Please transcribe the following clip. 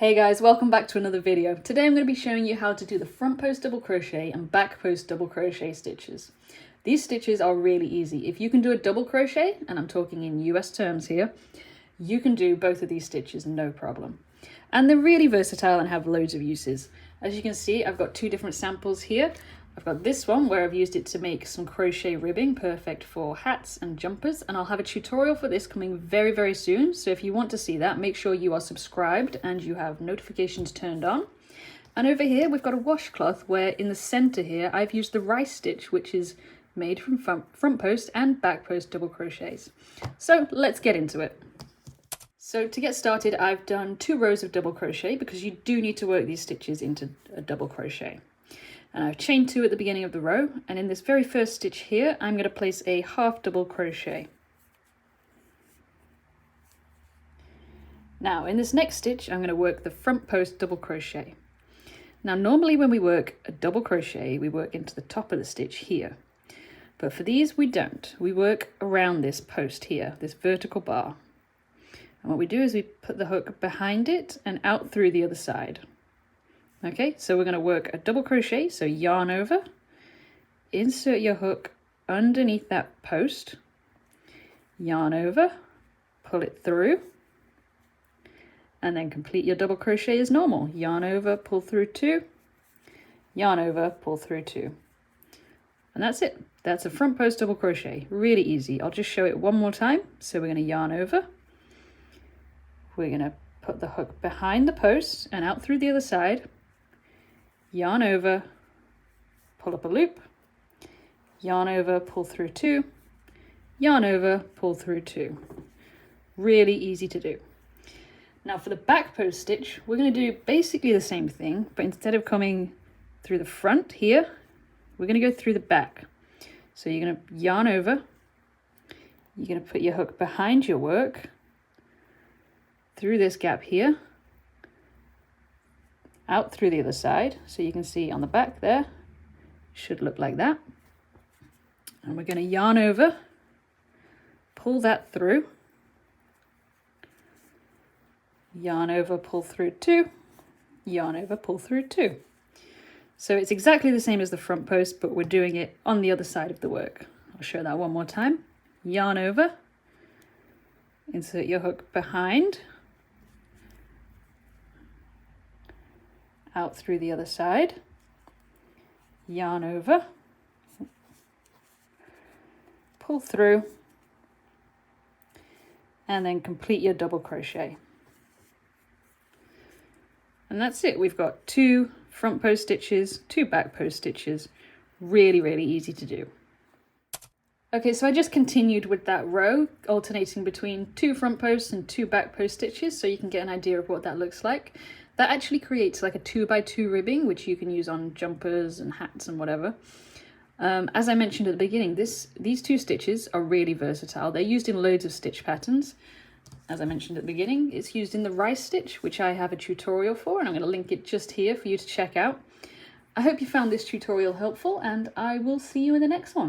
Hey guys, welcome back to another video. Today I'm going to be showing you how to do the front post double crochet and back post double crochet stitches. These stitches are really easy. If you can do a double crochet, and I'm talking in US terms here, you can do both of these stitches no problem. And they're really versatile and have loads of uses. As you can see, I've got two different samples here. I've got this one where I've used it to make some crochet ribbing, perfect for hats and jumpers, and I'll have a tutorial for this coming very, very soon. So if you want to see that, make sure you are subscribed and you have notifications turned on. And over here, we've got a washcloth where in the center here, I've used the rice stitch, which is made from front post and back post double crochets. So let's get into it. So to get started, I've done 2 rows of double crochet because you do need to work these stitches into a double crochet. And I've chained 2 at the beginning of the row, and in this very first stitch here, I'm going to place a half double crochet. Now in this next stitch, I'm going to work the front post double crochet. Now normally when we work a double crochet, we work into the top of the stitch here. But for these, we don't. We work around this post here, this vertical bar. And what we do is we put the hook behind it and out through the other side. Okay, so we're going to work a double crochet, so yarn over, insert your hook underneath that post, yarn over, pull it through, and then complete your double crochet as normal. Yarn over, pull through 2, yarn over, pull through 2. And that's it. That's a front post double crochet. Really easy. I'll just show it one more time. So we're going to yarn over. We're going to put the hook behind the post and out through the other side. Yarn over, pull up a loop, yarn over, pull through 2, yarn over, pull through 2. Really easy to do. Now for the back post stitch, we're going to do basically the same thing, but instead of coming through the front here, we're going to go through the back. So you're going to yarn over, you're going to put your hook behind your work, through this gap here, out through the other side, so you can see on the back there, should look like that. And we're going to yarn over, pull that through, yarn over, pull through 2, yarn over, pull through 2. So it's exactly the same as the front post, but we're doing it on the other side of the work. I'll show that one more time. Yarn over, insert your hook behind, out through the other side, yarn over, pull through, and then complete your double crochet. And that's it. We've got 2 front post stitches, 2 back post stitches. Really, really easy to do. Okay, so I just continued with that row, alternating between 2 front posts and 2 back post stitches, so you can get an idea of what that looks like. That actually creates like a 2x2 ribbing, which you can use on jumpers and hats and whatever. As I mentioned at the beginning, these 2 stitches are really versatile. They're used in loads of stitch patterns. As I mentioned at the beginning, it's used in the rice stitch, which I have a tutorial for, and I'm going to link it just here for you to check out. I hope you found this tutorial helpful, and I will see you in the next one.